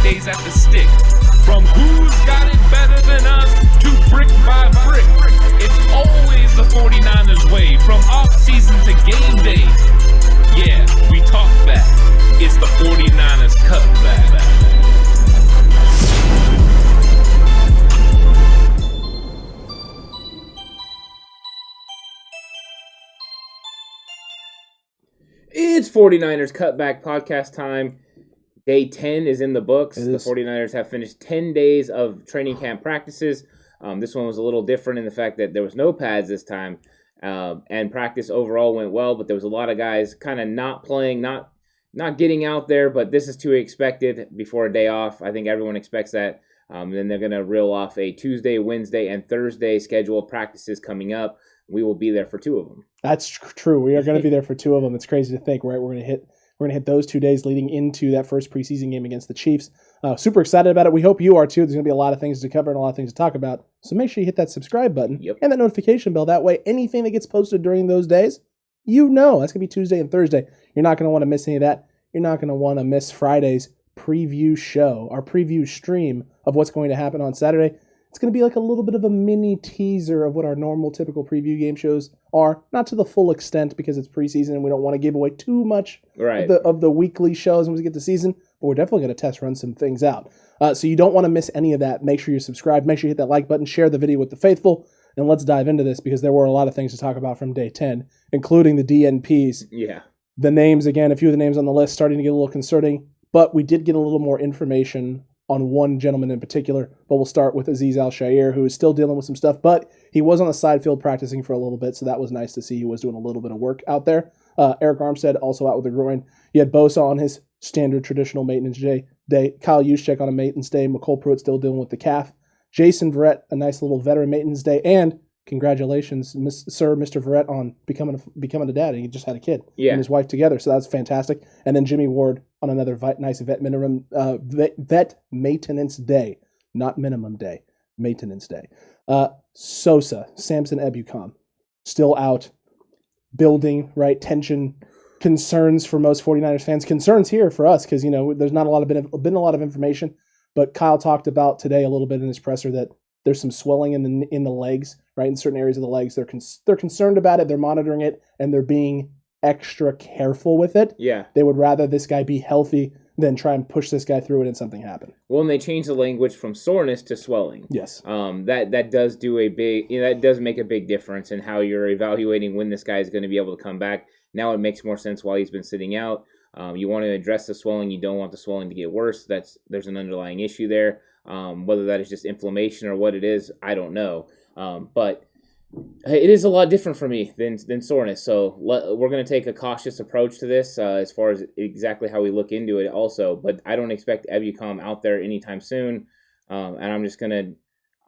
days at the stick. From who's got it better than us to brick by brick. It's always the 49ers way, from off-season to game day. Yeah, we talk back. It's the 49ers Cutback. It's 49ers Cutback Podcast time. Day 10 is in the books. The 49ers have finished 10 days of training camp practices. This one was a little different in the fact that there was no pads this time. And practice overall went well, but there was a lot of guys kind of not playing, not getting out there, but this is to be expected before a day off. I think everyone expects that. Then they're going to reel off a Tuesday, Wednesday, and Thursday schedule of practices coming up. We will be there for two of them. That's true. We are going to be there for two of them. It's crazy to think, right? We're going to hit those 2 days leading into that first preseason game against the Chiefs. Super excited about it. We hope you are too. There's going to be a lot of things to cover and a lot of things to talk about. So make sure you hit that subscribe button and that notification bell. That way, anything that gets posted during those days, that's going to be Tuesday and Thursday. You're not going to want to miss any of that. You're not going to want to miss Friday's preview show, our preview stream of what's going to happen on Saturday. It's going to be like a little bit of a mini teaser of what our normal, typical preview game shows are. Not to the full extent because it's preseason and we don't want to give away too much of the weekly shows when we get to season, but we're definitely going to test run some things out. So you don't want to miss any of that. Make sure you subscribe. Make sure you hit that like button. Share the video with the faithful. And let's dive into this because there were a lot of things to talk about from day 10, including the DNPs. Yeah. The names, again, a few of the names on the list starting to get a little concerning, but we did get a little more information on one gentleman in particular, but we'll start with Azeez Al-Shaair, who is still dealing with some stuff, but he was on the side field practicing for a little bit, so that was nice to see. He was doing a little bit of work out there. Arik Armstead also out with a groin. You had Bosa on his standard traditional maintenance day. Kyle Juszczyk on a maintenance day. McCole Pruitt still dealing with the calf. Jason Verrett, a nice little veteran maintenance day, and congratulations, Mr. Verrett, on becoming a dad. He just had a kid and his wife together, so that's fantastic. And then Jimmy Ward on another nice vet maintenance day, not minimum day, maintenance day. Samson Ebukam, still out, building, right, tension, concerns for most 49ers fans, concerns here for us because, there's not been a lot of information, but Kyle talked about today a little bit in his presser that there's some swelling in the legs, right, in certain areas of the legs. They're concerned about it, they're monitoring it, and they're being extra careful with it. Yeah. They would rather this guy be healthy than try and push this guy through it and something happen. Well, and they changed the language from soreness to swelling. Yes. That does do that does make a big difference in how you're evaluating when this guy is going to be able to come back. Now it makes more sense while he's been sitting out. You want to address the swelling. You don't want the swelling to get worse. There's an underlying issue there. Whether that is just inflammation or what it is, I don't know. But it is a lot different for me than soreness. So we're going to take a cautious approach to this as far as exactly how we look into it also. But I don't expect Ebukam out there anytime soon. And I'm just going to,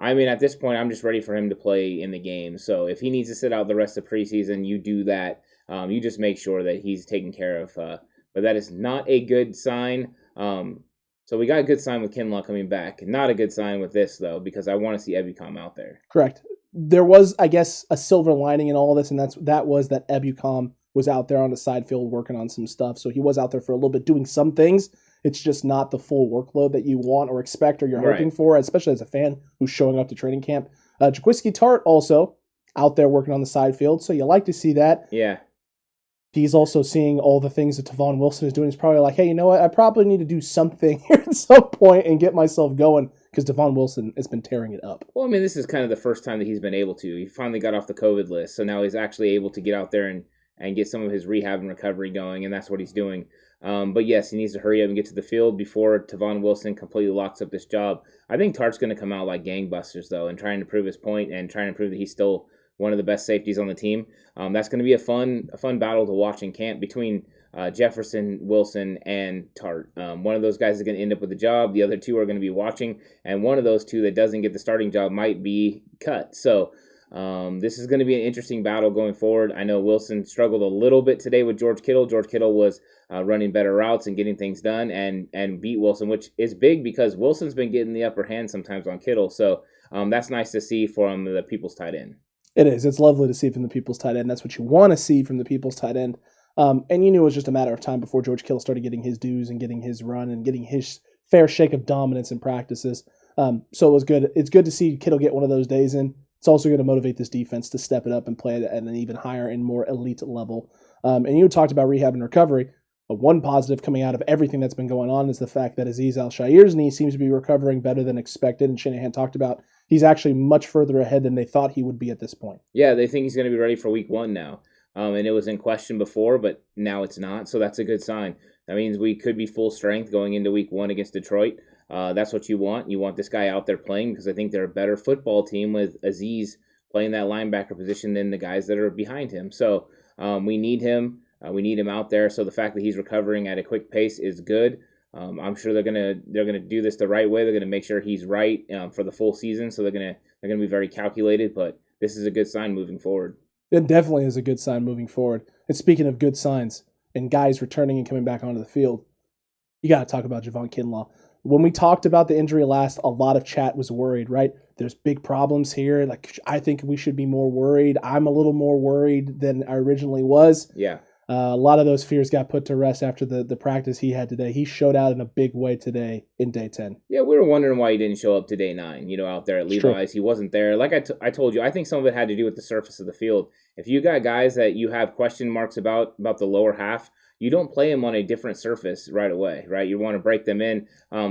at this point, I'm just ready for him to play in the game. So if he needs to sit out the rest of preseason, you do that. You just make sure that he's taken care of. But that is not a good sign. So we got a good sign with Kinlaw coming back. Not a good sign with this, though, because I want to see Ebukam out there. Correct. There was, I guess, a silver lining in all of this, and that was that Ebukam was out there on the side field working on some stuff. So he was out there for a little bit doing some things. It's just not the full workload that you want or expect or you're hoping for, especially as a fan who's showing up to training camp. Jaquiski Tartt also out there working on the side field, so you like to see that. Yeah. He's also seeing all the things that Tavon Wilson is doing. He's probably like, hey, you know what? I probably need to do something here at some point and get myself going because Tavon Wilson has been tearing it up. Well, this is kind of the first time that he's been able to. He finally got off the COVID list, so now he's actually able to get out there and get some of his rehab and recovery going, and that's what he's doing. But yes, he needs to hurry up and get to the field before Tavon Wilson completely locks up this job. I think Tartt's going to come out like gangbusters, though, and trying to prove his point and trying to prove that he's still one of the best safeties on the team. That's going to be a fun battle to watch in camp between Jefferson, Wilson, and Tartt. One of those guys is going to end up with a job. The other two are going to be watching, and one of those two that doesn't get the starting job might be cut. So this is going to be an interesting battle going forward. I know Wilson struggled a little bit today with George Kittle. George Kittle was running better routes and getting things done and beat Wilson, which is big because Wilson's been getting the upper hand sometimes on Kittle. So that's nice to see from the people's tight end. It is. It's lovely to see from the people's tight end. That's what you want to see from the people's tight end. And you knew it was just a matter of time before George Kittle started getting his dues and getting his run and getting his fair shake of dominance in practices. So it was good. It's good to see Kittle get one of those days in. It's also going to motivate this defense to step it up and play it at an even higher and more elite level. And you talked about rehab and recovery. But one positive coming out of everything that's been going on is the fact that Azeez Al-Shaair's knee seems to be recovering better than expected. And Shanahan talked about he's actually much further ahead than they thought he would be at this point. Yeah, they think he's going to be ready for week 1 now. And it was in question before, but now it's not. So that's a good sign. That means we could be full strength going into week 1 against Detroit. That's what you want. You want this guy out there playing because I think they're a better football team with Azeez playing that linebacker position than the guys that are behind him. So we need him. We need him out there. So the fact that he's recovering at a quick pace is good. I'm sure they're gonna do this the right way. They're gonna make sure he's right for the full season. So they're gonna be very calculated. But this is a good sign moving forward. It definitely is a good sign moving forward. And speaking of good signs and guys returning and coming back onto the field, you got to talk about Javon Kinlaws. When we talked about the injury last, a lot of chat was worried, right? There's big problems here. Like, I think we should be more worried. I'm a little more worried than I originally was. Yeah. A lot of those fears got put to rest after the practice he had today. He showed out in a big way today in day 10. Yeah, we were wondering why he didn't show up to day 9, out there at Levi's. He wasn't there. Like I told you, I think some of it had to do with the surface of the field. If you got guys that you have question marks about the lower half, you don't play them on a different surface right away, right? You want to break them in.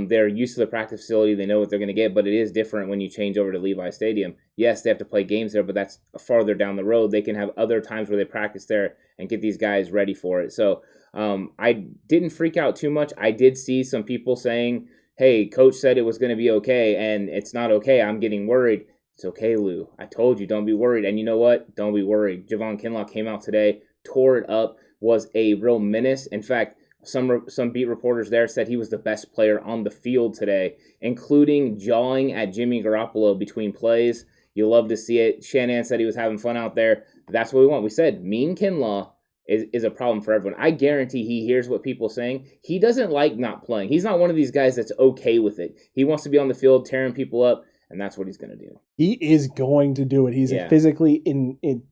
They're used to the practice facility. They know what they're going to get, but it is different when you change over to Levi Stadium. Yes, they have to play games there, but that's farther down the road. They can have other times where they practice there and get these guys ready for it. So I didn't freak out too much. I did see some people saying, hey, coach said it was going to be okay, and it's not okay. I'm getting worried. It's okay, Lou. I told you, don't be worried. And you know what? Don't be worried. Javon Kinlaws came out today, tore it up, was a real menace. In fact, some beat reporters there said he was the best player on the field today, including jawing at Jimmy Garoppolo between plays. You love to see it. Shanahan said he was having fun out there. That's what we want. We said mean Kinlaws is a problem for everyone. I guarantee he hears what people are saying. He doesn't like not playing. He's not one of these guys that's okay with it. He wants to be on the field tearing people up, and that's what he's going to do. He is going to do it. He's a physically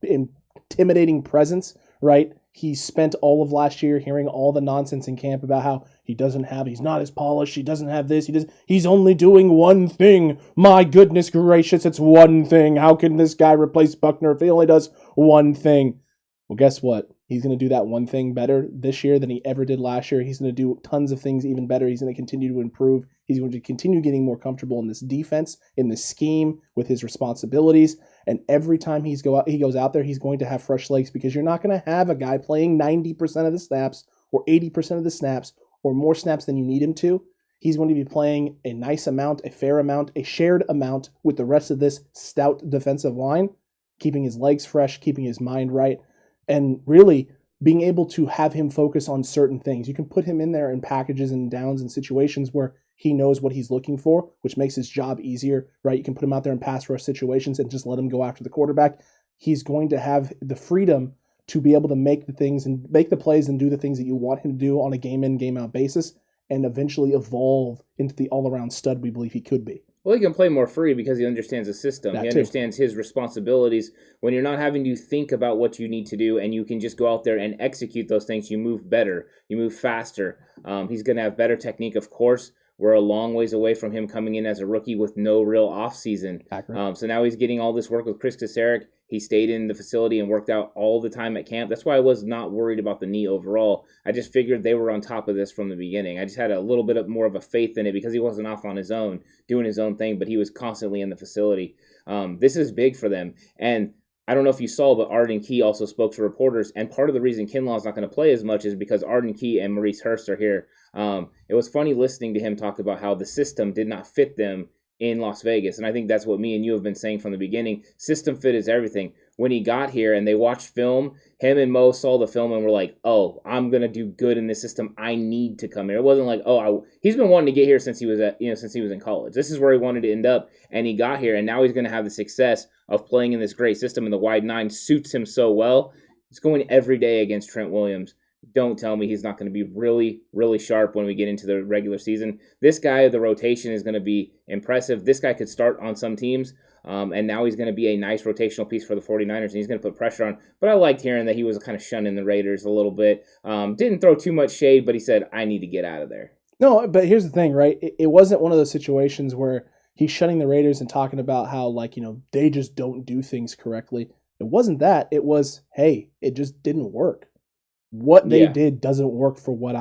intimidating presence, right? He spent all of last year hearing all the nonsense in camp about how he's not as polished, he doesn't have this, he's only doing one thing. My goodness gracious, it's one thing. How can this guy replace Buckner if he only does one thing? Well, guess what? He's going to do that one thing better this year than he ever did last year. He's going to do tons of things even better. He's going to continue to improve. He's going to continue getting more comfortable in this defense, in this scheme, with his responsibilities. And every time he goes out there, he's going to have fresh legs because you're not going to have a guy playing 90% of the snaps or 80% of the snaps or more snaps than you need him to. He's going to be playing a nice amount, a fair amount, a shared amount with the rest of this stout defensive line, keeping his legs fresh, keeping his mind right, and really being able to have him focus on certain things. You can put him in there in packages and downs and situations where he knows what he's looking for, which makes his job easier, right? You can put him out there in pass rush situations and just let him go after the quarterback. He's going to have the freedom to be able to make the things and make the plays and do the things that you want him to do on a game-in, game-out basis and eventually evolve into the all-around stud we believe he could be. Well, he can play more free because he understands the system. He understands his responsibilities. When you're not having to think about what you need to do and you can just go out there and execute those things, you move better, you move faster. He's going to have better technique, of course. We're a long ways away from him coming in as a rookie with no real offseason. So now he's getting all this work with Chris Kasarik. He stayed in the facility and worked out all the time at camp. That's why I was not worried about the knee overall. I just figured they were on top of this from the beginning. I just had a little bit more of a faith in it because he wasn't off on his own, doing his own thing, but he was constantly in the facility. This is big for them. And I don't know if you saw, but Arden Key also spoke to reporters, and part of the reason Kinlaws is not going to play as much is because Arden Key and Maurice Hurst are here. It was funny listening to him talk about how the system did not fit them in Las Vegas, and I think that's what me and you have been saying from the beginning. System fit is everything. When he got here and they watched film, him and Mo saw the film and were like, oh, I'm going to do good in this system. I need to come here. It wasn't like, he's been wanting to get here since he was in college. This is where he wanted to end up, and he got here, and now he's going to have the success of playing in this great system, and the wide nine suits him so well. He's going every day against Trent Williams. Don't tell me he's not going to be really, really sharp when we get into the regular season. This guy, the rotation is going to be impressive. This guy could start on some teams, and now he's going to be a nice rotational piece for the 49ers, and he's going to put pressure on. But I liked hearing that he was kind of shunning the Raiders a little bit. Didn't throw too much shade, but he said, I need to get out of there. No, but here's the thing, right? It wasn't one of those situations where he's shutting the Raiders and talking about how, like, they just don't do things correctly. It wasn't that. It was, hey, it just didn't work. What they did doesn't work for what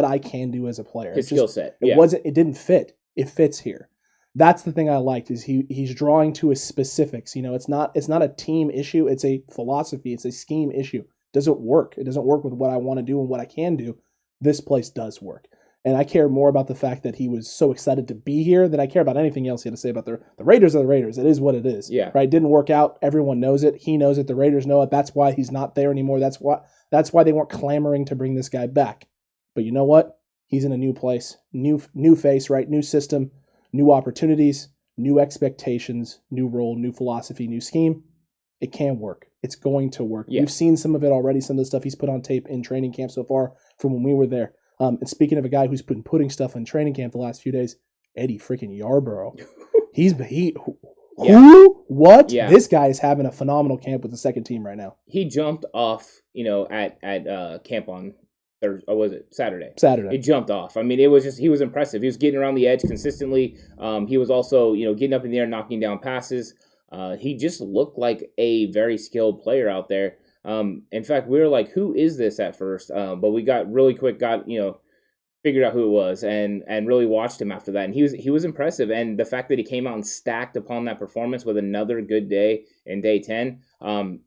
I can do as a player. His skill set. It didn't fit. It fits here. That's the thing I liked is he's drawing to his specifics. It's not a team issue. It's a philosophy. It's a scheme issue. It doesn't work. It doesn't work with what I want to do and what I can do. This place does work. And I care more about the fact that he was so excited to be here than I care about anything else he had to say about the Raiders are the Raiders. It is what it is. Yeah. Right? Didn't work out. Everyone knows it. He knows it. The Raiders know it. That's why he's not there anymore. That's why they weren't clamoring to bring this guy back. But you know what? He's in a new place. New face, right? New system, new opportunities, new expectations, new role, new philosophy, new scheme. It can work. It's going to work. Yeah. We've seen some of it already, some of the stuff he's put on tape in training camp so far from when we were there. And speaking of a guy who's been putting stuff in training camp the last few days, Eddie freaking Yarborough. What? Yeah. This guy is having a phenomenal camp with the second team right now. He jumped off, at camp on Thursday, or was it Saturday? Saturday. He jumped off. I mean, it was just, he was impressive. He was getting around the edge consistently. He was also, getting up in the air, knocking down passes. He just looked like a very skilled player out there. In fact, we were like, who is this at first? But we got figured out who it was and really watched him after that. And he was impressive. And the fact that he came out and stacked upon that performance with another good day in day 10,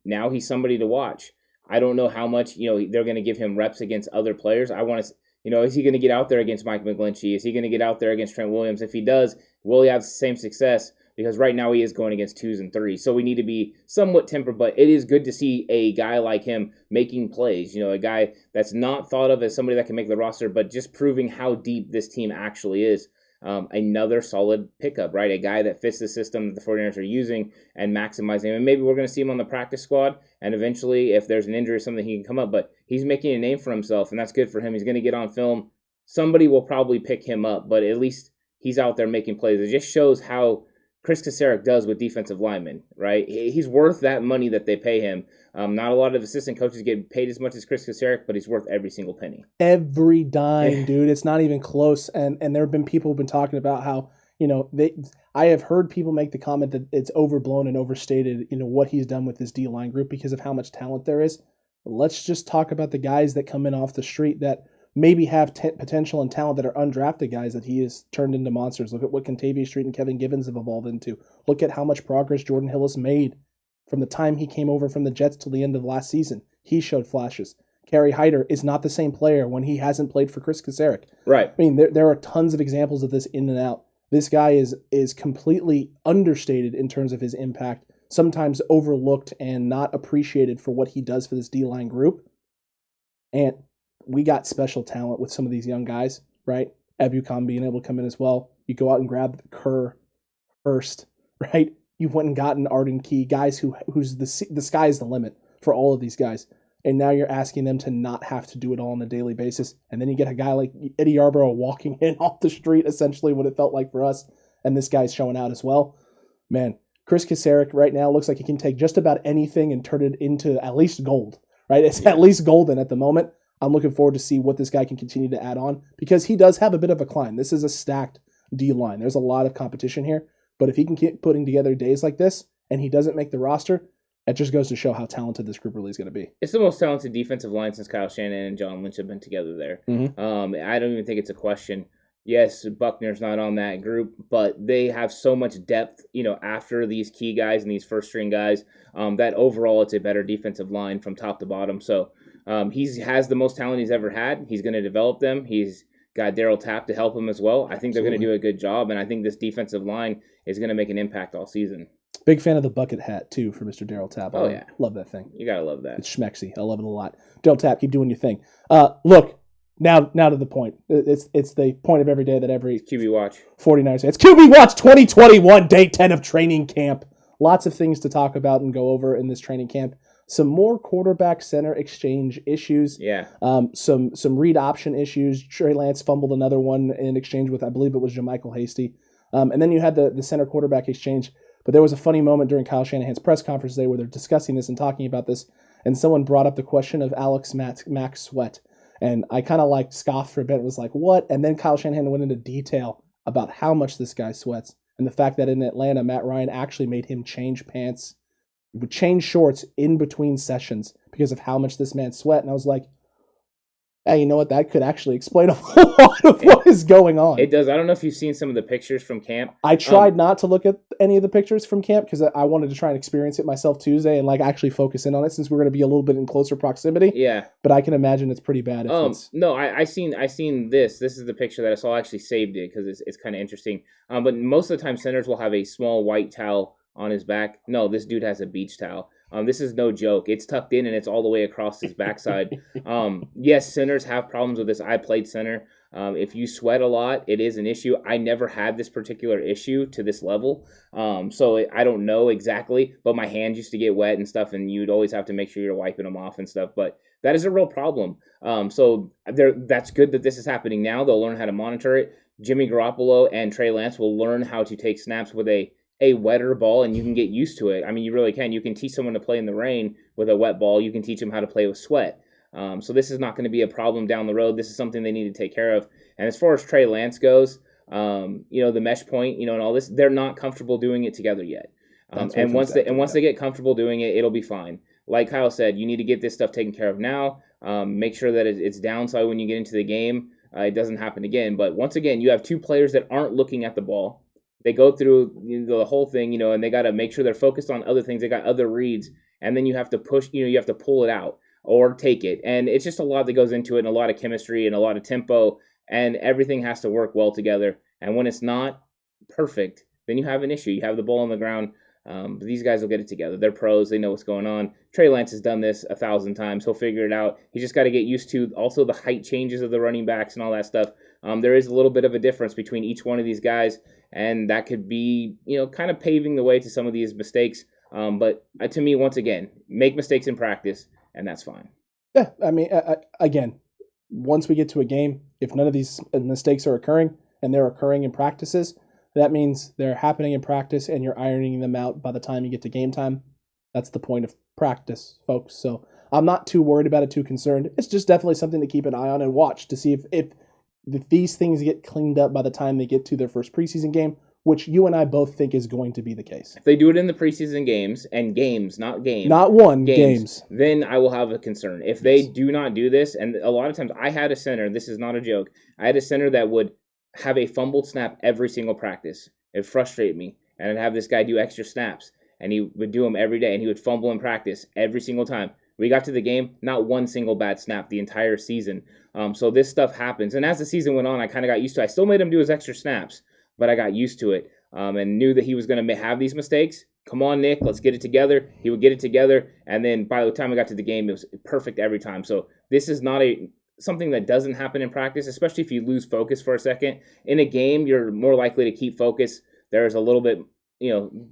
now he's somebody to watch. I don't know how much, they're going to give him reps against other players. I want to, is he going to get out there against Mike McGlinchey? Is he going to get out there against Trent Williams? If he does, will he have the same success? Because right now he is going against 2s and 3s. So we need to be somewhat tempered, but it is good to see a guy like him making plays. A guy that's not thought of as somebody that can make the roster, but just proving how deep this team actually is. Another solid pickup, right? A guy that fits the system that the 49ers are using and maximizing him. And maybe we're going to see him on the practice squad, and eventually if there's an injury or something, he can come up. But he's making a name for himself, and that's good for him. He's going to get on film. Somebody will probably pick him up, but at least he's out there making plays. It just shows how Chris Kacerek does with defensive linemen, right? He's worth that money that they pay him. Not a lot of assistant coaches get paid as much as Chris Kacerek, but he's worth every single penny. Every dime, dude. It's not even close. And there have been people who've been talking about how, I have heard people make the comment that it's overblown and overstated, what he's done with this D-line group because of how much talent there is. Let's just talk about the guys that come in off the street that maybe have potential and talent that are undrafted guys that he has turned into monsters. Look at what Kentavious Street and Kevin Givens have evolved into. Look at how much progress Jordan Hillis made from the time he came over from the Jets till the end of last season. He showed flashes. Kerry Hyder is not the same player when he hasn't played for Chris Kacerek. Right. I mean, there are tons of examples of this in and out. This guy is completely understated in terms of his impact, sometimes overlooked and not appreciated for what he does for this D-line group. And we got special talent with some of these young guys, right? Ebukam being able to come in as well. You go out and grab Kerr first, right? You've went and gotten Arden Key, guys who's the sky is the limit for all of these guys. And now you're asking them to not have to do it all on a daily basis. And then you get a guy like Eddie Yarborough walking in off the street, essentially what it felt like for us. And this guy's showing out as well. Man, Chris Kacerek right now looks like he can take just about anything and turn it into at least gold, right? It's at least golden at the moment. I'm looking forward to see what this guy can continue to add on because he does have a bit of a climb. This is a stacked D-line. There's a lot of competition here. But if he can keep putting together days like this and he doesn't make the roster, it just goes to show how talented this group really is going to be. It's the most talented defensive line since Kyle Shanahan and John Lynch have been together there. Mm-hmm. I don't even think it's a question. Yes, Buckner's not on that group, but they have so much depth, after these key guys and these first-string guys, that overall it's a better defensive line from top to bottom. So he has the most talent he's ever had. He's going to develop them. He's got Darryl Tapp to help him as well. I think they're going to do a good job, and I think this defensive line is going to make an impact all season. Big fan of the bucket hat, too, for Mr. Darryl Tapp. Yeah. Love that thing. You got to love that. It's schmexy. I love it a lot. Darryl Tapp, keep doing your thing. Look, now to the point. It's the point of every day that every QB Watch 49ers. It's QB Watch 2021, day 10 of training camp. Lots of things to talk about and go over in this training camp. Some more quarterback center exchange issues. Yeah. Some read option issues. Trey Lance fumbled another one in exchange with, I believe it was Jermichael Hasty. And then you had the center quarterback exchange. But there was a funny moment during Kyle Shanahan's press conference today where they're discussing this and talking about this. And someone brought up the question of Alex Mack Sweat. And I kind of like scoffed for a bit, was like, what? And then Kyle Shanahan went into detail about how much this guy sweats and the fact that in Atlanta, Matt Ryan actually made him change pants, would change shorts in between sessions because of how much this man sweat. And I was like, hey, you know what? That could actually explain a whole lot of what is going on. It does. I don't know if you've seen some of the pictures from camp. I tried not to look at any of the pictures from camp because I wanted to try and experience it myself Tuesday and like actually focus in on it since we're going to be a little bit in closer proximity. Yeah. But I can imagine it's pretty bad. No, I seen this. This is the picture that I saw. I actually saved it because it's kind of interesting. But most of the time, centers will have a small white towel on his back. No, this dude has a beach towel. This is no joke. It's tucked in and it's all the way across his backside. Yes, centers have problems with this. I played center. If you sweat a lot, it is an issue. I never had this particular issue to this level. So I don't know exactly, but my hands used to get wet and stuff, and you'd always have to make sure you're wiping them off and stuff. But that is a real problem. So that's good that this is happening now. They'll learn how to monitor it. Jimmy Garoppolo and Trey Lance will learn how to take snaps with a wetter ball, and you can get used to it. I mean, you really can. You can teach someone to play in the rain with a wet ball. You can teach them how to play with sweat. So this is not going to be a problem down the road. This is something they need to take care of. And as far as Trey Lance goes, the mesh point, and all this, they're not comfortable doing it together yet. And once they get comfortable doing it, it'll be fine. Like Kyle said, you need to get this stuff taken care of now. Make sure that it's down so when you get into the game, it doesn't happen again. But once again, you have two players that aren't looking at the ball. They go through the whole thing, and they got to make sure they're focused on other things. They got other reads, and then you have to push, you have to pull it out or take it. And it's just a lot that goes into it, and a lot of chemistry and a lot of tempo, and everything has to work well together. And when it's not perfect, then you have an issue. You have the ball on the ground. But these guys will get it together. They're pros. They know what's going on. Trey Lance has done this 1,000 times. He'll figure it out. He's just got to get used to also the height changes of the running backs and all that stuff. There is a little bit of a difference between each one of these guys, and that could be, kind of paving the way to some of these mistakes. But to me, once again, make mistakes in practice, and that's fine. Yeah, I mean, again, once we get to a game, if none of these mistakes are occurring and they're occurring in practices, that means they're happening in practice and you're ironing them out by the time you get to game time. That's the point of practice, folks. So I'm not too worried about it, too concerned. It's just definitely something to keep an eye on and watch to see if these things get cleaned up by the time they get to their first preseason game, which you and I both think is going to be the case. If they do it in the preseason games, and games, not games. Not one, games. Then I will have a concern. If they do not do this, and a lot of times I had a center, this is not a joke, I had a center that would have a fumbled snap every single practice. It frustrated me. And I'd have this guy do extra snaps, and he would do them every day, and he would fumble in practice every single time. We got to the game, not one single bad snap the entire season. So this stuff happens. And as the season went on, I kind of got used to it. I still made him do his extra snaps, but I got used to it and knew that he was going to have these mistakes. Come on, Nick, let's get it together. He would get it together, and then by the time we got to the game, it was perfect every time. So this is not something that doesn't happen in practice, especially if you lose focus for a second. In a game, you're more likely to keep focus. There's a little bit,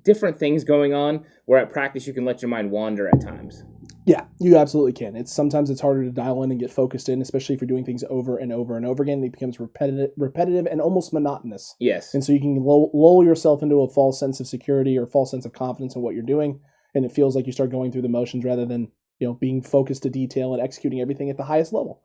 different things going on, where at practice you can let your mind wander at times. Yeah, you absolutely can. Sometimes it's harder to dial in and get focused in, especially if you're doing things over and over and over again. It becomes repetitive and almost monotonous. Yes. And so you can lull yourself into a false sense of security or false sense of confidence in what you're doing, and it feels like you start going through the motions rather than being focused to detail and executing everything at the highest level.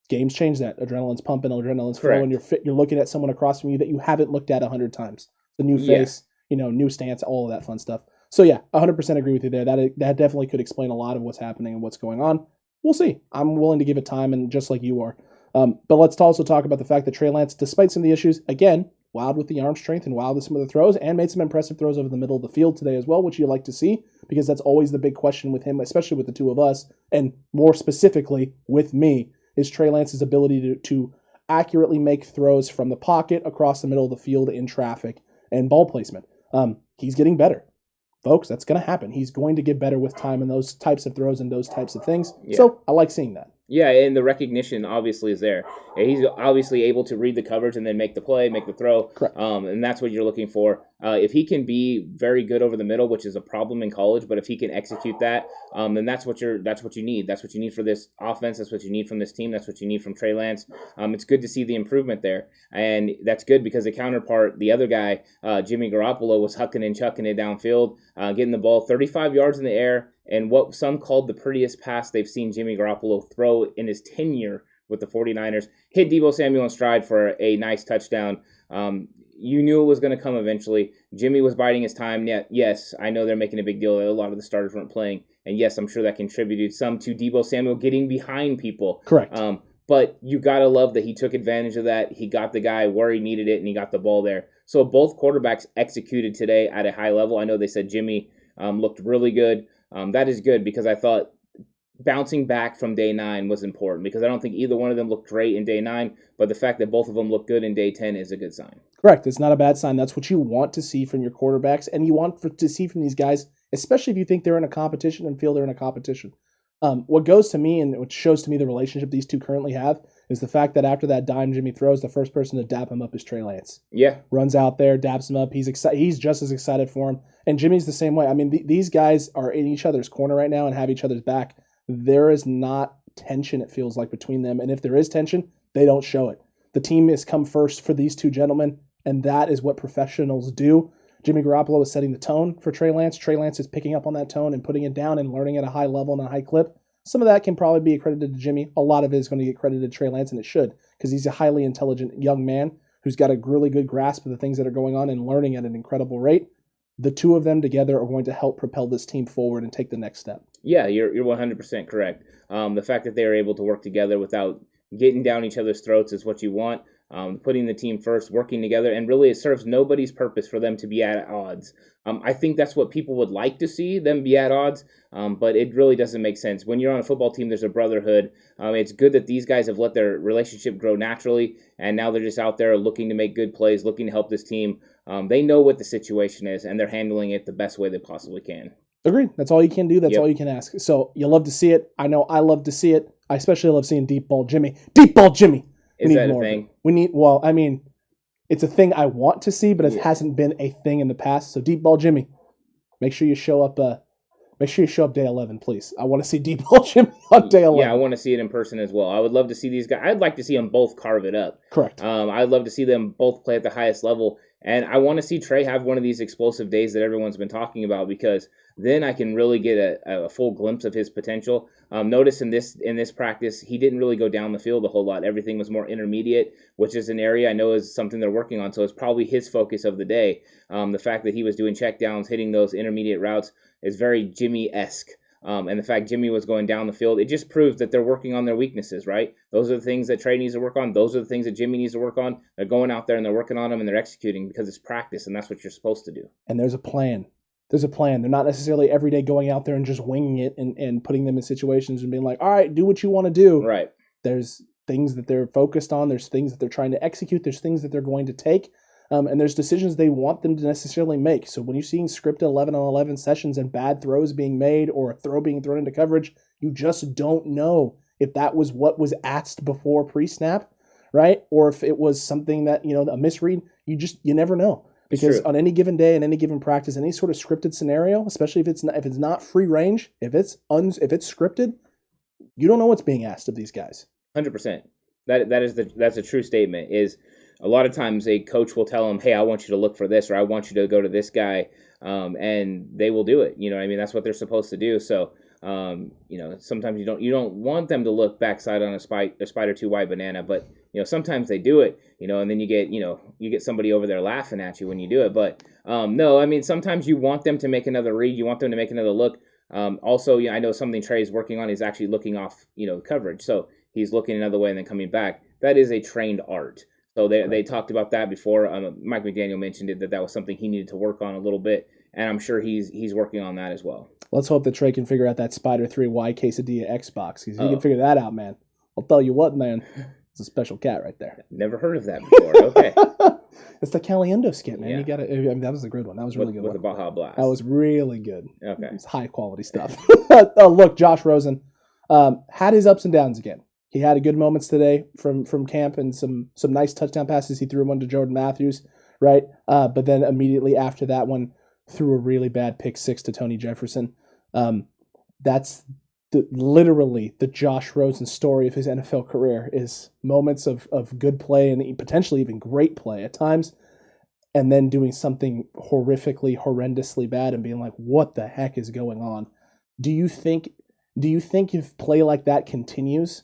Games change that. Adrenaline's pumping, adrenaline's flowing. You're looking at someone across from you that you haven't looked at 100 times. The new face, new stance, all of that fun stuff. So yeah, 100% agree with you there. That definitely could explain a lot of what's happening and what's going on. We'll see. I'm willing to give it time, and just like you are. But let's also talk about the fact that Trey Lance, despite some of the issues, again, wowed with the arm strength and wowed with some of the throws, and made some impressive throws over the middle of the field today as well, which you like to see, because that's always the big question with him, especially with the two of us, and more specifically with me, is Trey Lance's ability to accurately make throws from the pocket across the middle of the field in traffic and ball placement. He's getting better. Folks, that's going to happen. He's going to get better with time in those types of throws and those types of things. Yeah. So I like seeing that. Yeah, and the recognition obviously is there. He's obviously able to read the coverage and then make the play, make the throw. Correct. And that's what you're looking for. If he can be very good over the middle, which is a problem in college, but if he can execute that, then that's what you need. That's what you need for this offense. That's what you need from this team. That's what you need from Trey Lance. It's good to see the improvement there, and that's good because the counterpart, the other guy, Jimmy Garoppolo, was hucking and chucking it downfield, getting the ball 35 yards in the air. And what some called the prettiest pass they've seen Jimmy Garoppolo throw in his tenure with the 49ers. Hit Deebo Samuel in stride for a nice touchdown. You knew it was going to come eventually. Jimmy was biding his time. Yes, I know they're making a big deal that a lot of the starters weren't playing. And yes, I'm sure that contributed some to Deebo Samuel getting behind people. Correct. But you got to love that he took advantage of that. He got the guy where he needed it, and he got the ball there. So both quarterbacks executed today at a high level. I know they said Jimmy looked really good. That is good because I thought bouncing back from day 9 was important because I don't think either one of them looked great in day 9, but the fact that both of them looked good in day 10 is a good sign. Correct. It's not a bad sign. That's what you want to see from your quarterbacks, and you want to see from these guys, especially if you think they're in a competition and feel they're in a competition. What goes to me and what shows to me the relationship these two currently have is the fact that after that dime Jimmy throws, the first person to dap him up is Trey Lance. Yeah. Runs out there, daps him up. He's excited. He's just as excited for him. And Jimmy's the same way. I mean, these guys are in each other's corner right now and have each other's back. There is not tension, it feels like, between them. And if there is tension, they don't show it. The team has come first for these two gentlemen, and that is what professionals do. Jimmy Garoppolo is setting the tone for Trey Lance. Trey Lance is picking up on that tone and putting it down and learning at a high level and a high clip. Some of that can probably be accredited to Jimmy. A lot of it is going to get credited to Trey Lance, and it should, because he's a highly intelligent young man who's got a really good grasp of the things that are going on and learning at an incredible rate. The two of them together are going to help propel this team forward and take the next step. Yeah, you're 100% correct. The fact that they are able to work together without getting down each other's throats is what you want. Putting the team first, working together, and really it serves nobody's purpose for them to be at odds. I think that's what people would like to see, them be at odds, but it really doesn't make sense. When you're on a football team, there's a brotherhood. It's good that these guys have let their relationship grow naturally, and now they're just out there looking to make good plays, looking to help this team. They know what the situation is, and they're handling it the best way they possibly can. Agreed. That's all you can do. That's all you can ask. So you love to see it. I know I love to see it. I especially love seeing deep ball Jimmy. Deep ball Jimmy. Is that a thing? It's a thing I want to see, but it hasn't been a thing in the past. So deep ball Jimmy, make sure you show up. Make sure you show up day 11, please. I want to see deep ball Jimmy on day 11. Yeah, I want to see it in person as well. I would love to see these guys. I'd like to see them both carve it up. Correct. I'd love to see them both play at the highest level. And I want to see Trey have one of these explosive days that everyone's been talking about, because then I can really get a full glimpse of his potential. Notice in this practice, he didn't really go down the field a whole lot. Everything was more intermediate, which is an area I know is something they're working on. So it's probably his focus of the day. The fact that he was doing checkdowns, hitting those intermediate routes is very Jimmy-esque. And the fact Jimmy was going down the field, it just proves that they're working on their weaknesses, right? Those are the things that Trey needs to work on. Those are the things that Jimmy needs to work on. They're going out there and they're working on them and they're executing because it's practice, and that's what you're supposed to do. And there's a plan. There's a plan. They're not necessarily every day going out there and just winging it and putting them in situations and being like, all right, do what you want to do. Right. There's things that they're focused on. There's things that they're trying to execute. There's things that they're going to take. And there's decisions they want them to necessarily make. So when you're seeing scripted 11-on-11 sessions and bad throws being made or a throw being thrown into coverage, you just don't know if that was what was asked before pre-snap, right? Or if it was something that, a misread. You never know. Because on any given day, in any given practice, any sort of scripted scenario, especially if it's not free range, if it's scripted, you don't know what's being asked of these guys. 100%. That's a true statement. Is a lot of times a coach will tell them, hey, I want you to look for this, or I want you to go to this guy, and they will do it. That's what they're supposed to do. So, sometimes you don't want them to look backside on a spider too wide banana, but sometimes they do it, and then you get somebody over there laughing at you when you do it. But no, sometimes you want them to make another read, you want them to make another look. Also, I know something Trey's working on is actually looking off, coverage. So he's looking another way and then coming back. That is a trained art. So they talked about that before. Mike McDaniel mentioned it, that was something he needed to work on a little bit, and I'm sure he's working on that as well. Let's hope that Trey can figure out that Spider 3Y Quesadilla Xbox. Because if he can figure that out, man, I'll tell you what, man, it's a special cat right there. Never heard of that before. Okay. It's the Caliendo skit, man. Yeah. You got that was a good one. That was really good. With the Baja Blast. That was really good. Okay. It's high quality stuff. Look, Josh Rosen had his ups and downs again. He had good moments today from camp and some nice touchdown passes. He threw one to Jordan Matthews, right? But then immediately after that one, threw a really bad pick 6 to Tony Jefferson. That's literally the Josh Rosen story of his NFL career, is moments of good play and potentially even great play at times, and then doing something horrendously bad and being like, what the heck is going on? Do you think if play like that continues,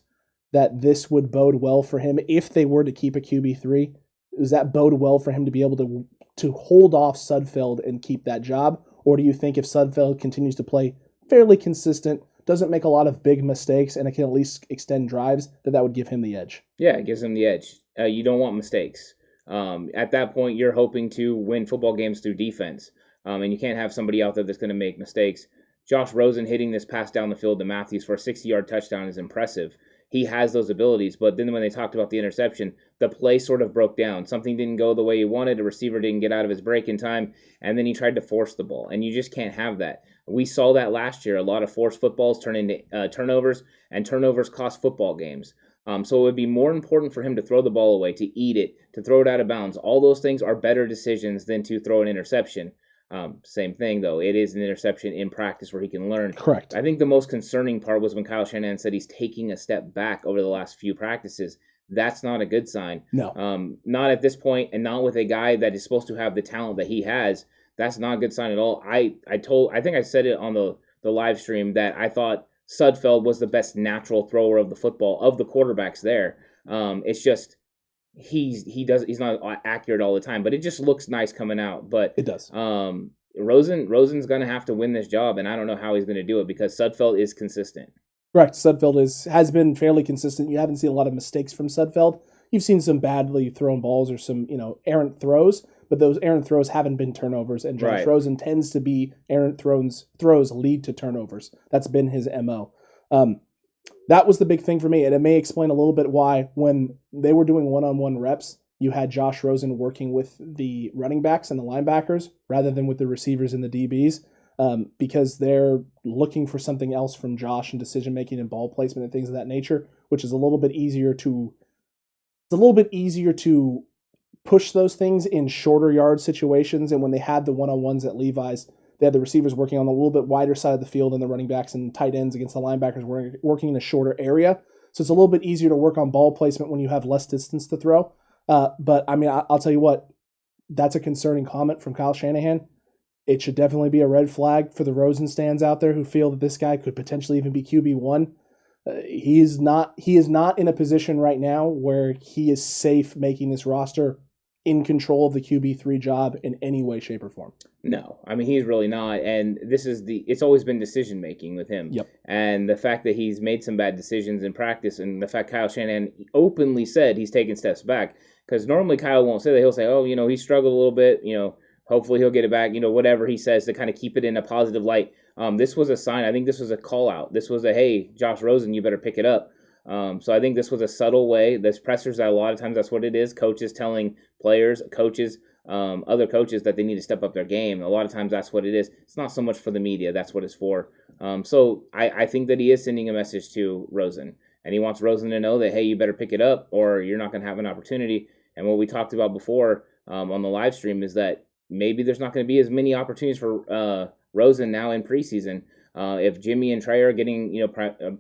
that this would bode well for him if they were to keep a QB3? Does that bode well for him to be able to hold off Sudfeld and keep that job? Or do you think if Sudfeld continues to play fairly consistent, doesn't make a lot of big mistakes, and it can at least extend drives, that would give him the edge? Yeah, it gives him the edge. You don't want mistakes. At that point, you're hoping to win football games through defense, and you can't have somebody out there that's going to make mistakes. Josh Rosen hitting this pass down the field to Matthews for a 60-yard touchdown is impressive. He has those abilities, but then when they talked about the interception, the play sort of broke down. Something didn't go the way he wanted. The receiver didn't get out of his break in time, and then he tried to force the ball, and you just can't have that. We saw that last year. A lot of forced footballs turn into turnovers, and turnovers cost football games. So it would be more important for him to throw the ball away, to eat it, to throw it out of bounds. All those things are better decisions than to throw an interception. Same thing, though. It is an interception in practice where he can learn. Correct. I think the most concerning part was when Kyle Shanahan said he's taking a step back over the last few practices. That's not a good sign. No. Not at this point, and not with a guy that is supposed to have the talent that he has. That's not a good sign at all. I think I said it on the live stream that I thought Sudfeld was the best natural thrower of the football, of the quarterbacks there. It's just he's not accurate all the time, but it just looks nice coming out. But it does. Rosen's gonna have to win this job, and I don't know how he's gonna do it because Sudfeld is consistent. Right. Sudfeld has been fairly consistent. You haven't seen a lot of mistakes from Sudfeld. You've seen some badly thrown balls or some, errant throws, but those errant throws haven't been turnovers, and Josh Rosen tends to be errant throws lead to turnovers. That's been his MO. That was the big thing for me, and it may explain a little bit why when they were doing one-on-one reps, you had Josh Rosen working with the running backs and the linebackers rather than with the receivers and the DBs, because they're looking for something else from Josh in decision-making and ball placement and things of that nature, which is a little bit easier to push those things in shorter yard situations. And when they had the one-on-ones at Levi's, they had the receivers working on the little bit wider side of the field and the running backs and tight ends against the linebackers working in a shorter area. So it's a little bit easier to work on ball placement when you have less distance to throw. But I mean, I'll tell you what, that's a concerning comment from Kyle Shanahan. It should definitely be a red flag for the Rosen stands out there who feel that this guy could potentially even be QB1. He is not in a position right now where he is safe making this roster in control of the QB3 job in any way, shape, or form. No, I mean, he's really not. And it's always been decision making with him. Yep. And the fact that he's made some bad decisions in practice, and the fact Kyle Shanahan openly said he's taking steps back, because normally Kyle won't say that. He'll say, he struggled a little bit, hopefully he'll get it back, whatever he says to kind of keep it in a positive light. This was a sign. I think this was a call out. This was hey, Josh Rosen, you better pick it up. So I think this was a subtle way. There's pressures that a lot of times that's what it is. Coaches telling players, coaches, other coaches that they need to step up their game. A lot of times that's what it is. It's not so much for the media. That's what it's for. So I think that he is sending a message to Rosen. And he wants Rosen to know that, hey, you better pick it up or you're not going to have an opportunity. And what we talked about before on the live stream is that maybe there's not going to be as many opportunities for Rosen now in preseason. If Jimmy and Trey are getting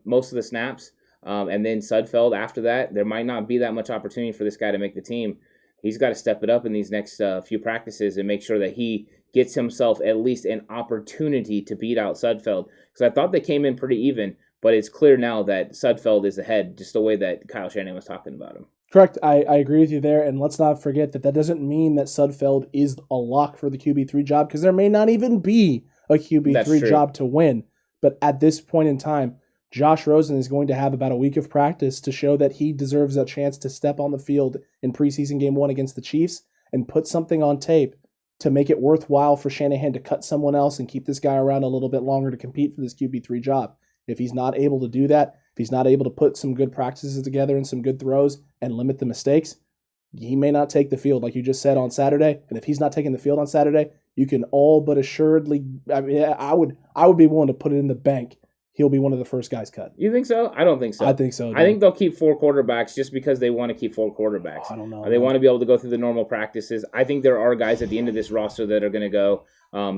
most of the snaps, and then Sudfeld after that, there might not be that much opportunity for this guy to make the team. He's got to step it up in these next few practices and make sure that he gets himself at least an opportunity to beat out Sudfeld. Because I thought they came in pretty even, but it's clear now that Sudfeld is ahead, just the way that Kyle Shanahan was talking about him. Correct. I agree with you there. And let's not forget that doesn't mean that Sudfeld is a lock for the QB3 job, because there may not even be a QB3 job to win. But at this point in time, Josh Rosen is going to have about a week of practice to show that he deserves a chance to step on the field in preseason game 1 against the Chiefs and put something on tape to make it worthwhile for Shanahan to cut someone else and keep this guy around a little bit longer to compete for this QB3 job. If he's not able to do that, if he's not able to put some good practices together and some good throws and limit the mistakes, he may not take the field like you just said on Saturday. And if he's not taking the field on Saturday, you can all but assuredly, I would be willing to put it in the bank. He'll be one of the first guys cut. You think so? I don't think so. I think so. I think they'll keep 4 quarterbacks just because they want to keep 4 quarterbacks. I don't know. They want to be able to go through the normal practices. I think there are guys at the end of this roster that are going to go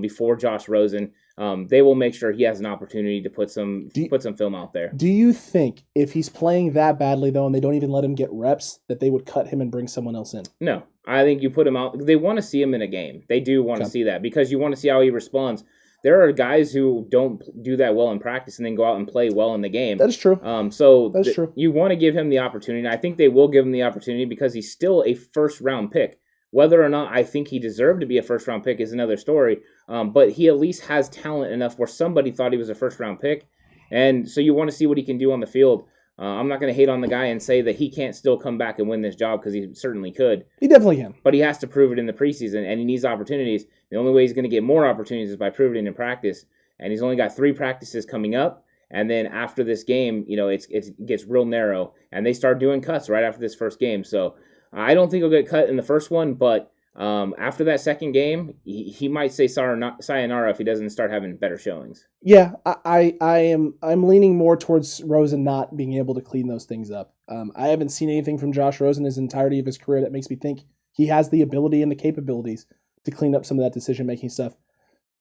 before Josh Rosen. They will make sure he has an opportunity to put some film out there. Do you think if he's playing that badly, though, and they don't even let him get reps, that they would cut him and bring someone else in? No. I think you put him out. They want to see him in a game. They do want to see that because you want to see how he responds. there are guys who don't do that well in practice and then go out and play well in the game. That is true. That's true. You want to give him the opportunity. I think they will give him the opportunity because he's still a first-round pick. Whether or not I think he deserved to be a first-round pick is another story, but he at least has talent enough where somebody thought he was a first-round pick, and so you want to see what he can do on the field. I'm not going to hate on the guy and say that he can't still come back and win this job because he certainly could. He definitely can. But he has to prove it in the preseason, and he needs opportunities. The only way he's going to get more opportunities is by proving it in practice, and he's only got 3 practices coming up, and then after this game, it gets real narrow, and they start doing cuts right after this first game, so I don't think he'll get cut in the first one, but after that second game, he might say sayonara if he doesn't start having better showings. Yeah, I'm leaning more towards Rosen not being able to clean those things up. I haven't seen anything from Josh Rosen his entirety of his career that makes me think he has the ability and the capabilities to clean up some of that decision-making stuff.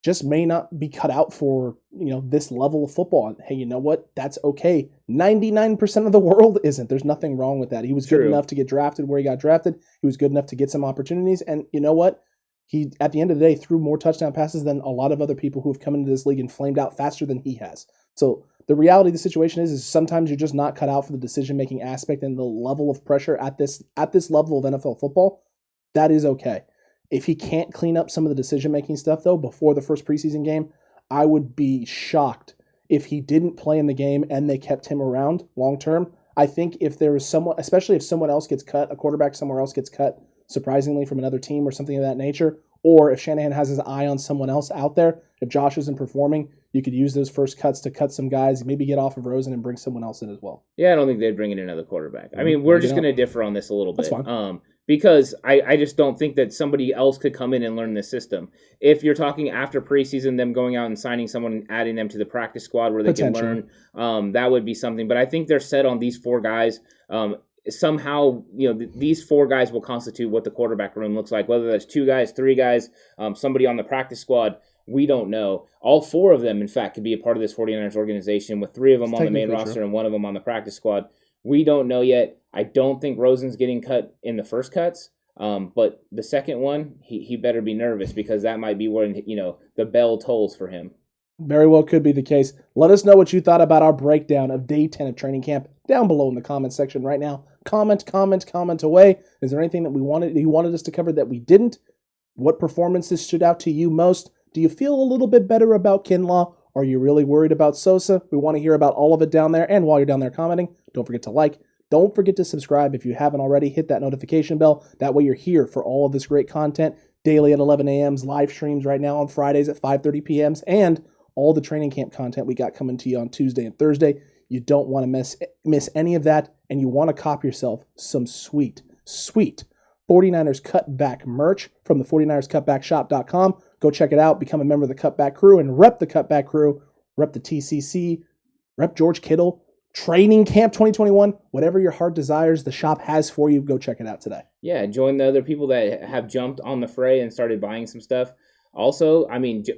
Just may not be cut out for, this level of football. And hey, you know what? That's okay. 99% of the world isn't. There's nothing wrong with that. He was good enough to get drafted where he got drafted. He was good enough to get some opportunities. And you know what? He, at the end of the day, threw more touchdown passes than a lot of other people who have come into this league and flamed out faster than he has. So the reality of the situation is sometimes you're just not cut out for the decision-making aspect and the level of pressure at this level of NFL football. That is okay. If he can't clean up some of the decision-making stuff, though, before the first preseason game, I would be shocked if he didn't play in the game and they kept him around long-term. I think if there is someone, especially if someone else gets cut, a quarterback somewhere else gets cut, surprisingly from another team or something of that nature, or if Shanahan has his eye on someone else out there, if Josh isn't performing, you could use those first cuts to cut some guys, maybe get off of Rosen and bring someone else in as well. Yeah, I don't think they'd bring in another quarterback. I mean, we're just going to differ on this a little bit. That's fine. Because I just don't think that somebody else could come in and learn this system. If you're talking after preseason, them going out and signing someone and adding them to the practice squad where they can learn, that would be something. But I think they're set on these 4 guys. Somehow, these 4 guys will constitute what the quarterback room looks like, whether that's 2 guys, 3 guys, somebody on the practice squad. We don't know. All 4 of them, in fact, could be a part of this 49ers organization with 3 of them on the main roster and 1 of them on the practice squad. We don't know yet. I don't think Rosen's getting cut in the first cuts, but the second one, he better be nervous because that might be when the bell tolls for him. Very well could be the case. Let us know what you thought about our breakdown of day 10 of training camp down below in the comment section right now. Comment away. Is there anything that you wanted us to cover that we didn't? What performances stood out to you most? Do you feel a little bit better about Kinlaw? Are you really worried about Sosa? We want to hear about all of it down there. And while you're down there commenting, don't forget to like. Don't forget to subscribe if you haven't already. Hit that notification bell. That way you're here for all of this great content daily at 11 a.m.s, live streams right now on Fridays at 5:30 p.m.s, and all the training camp content we got coming to you on Tuesday and Thursday. You don't want to miss any of that, and you want to cop yourself some sweet 49ers Cutback merch from the 49erscutbackshop.com. Go check it out. Become a member of the Cutback crew and rep the Cutback crew. Rep the TCC. Rep George Kittle. Training Camp 2021. Whatever your heart desires, the shop has for you. Go check it out today. Yeah, join the other people that have jumped on the fray and started buying some stuff. Also,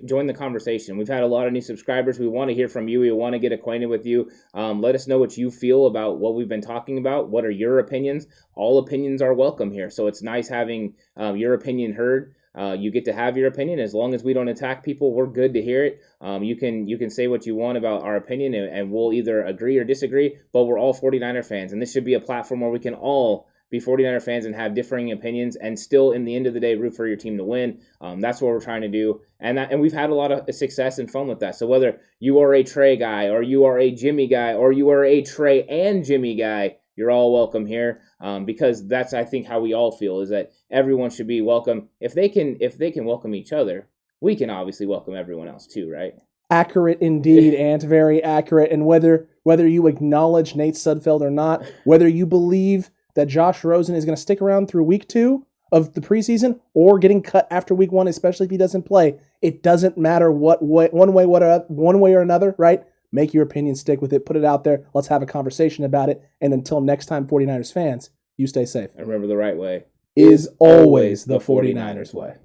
join the conversation. We've had a lot of new subscribers. We want to hear from you. We want to get acquainted with you. Let us know what you feel about what we've been talking about. What are your opinions? All opinions are welcome here. So it's nice having your opinion heard. You get to have your opinion. As long as we don't attack people, we're good to hear it. You can say what you want about our opinion, and we'll either agree or disagree, but we're all 49er fans, and this should be a platform where we can all be 49er fans and have differing opinions and still, in the end of the day, root for your team to win. That's what we're trying to do, and we've had a lot of success and fun with that. So whether you are a Trey guy or you are a Jimmy guy or you are a Trey and Jimmy guy, you're all welcome here, because that's, I think, how we all feel, is that everyone should be welcome. If they can welcome each other, we can obviously welcome everyone else too, right? Accurate indeed, and very accurate. And whether you acknowledge Nate Sudfeld or not, whether you believe that Josh Rosen is going to stick around through week 2 of the preseason or getting cut after week 1, especially if he doesn't play, it doesn't matter one way or another, right? Make your opinion, stick with it, put it out there. Let's have a conversation about it. And until next time, 49ers fans, you stay safe. And remember, the right way is always the 49ers way.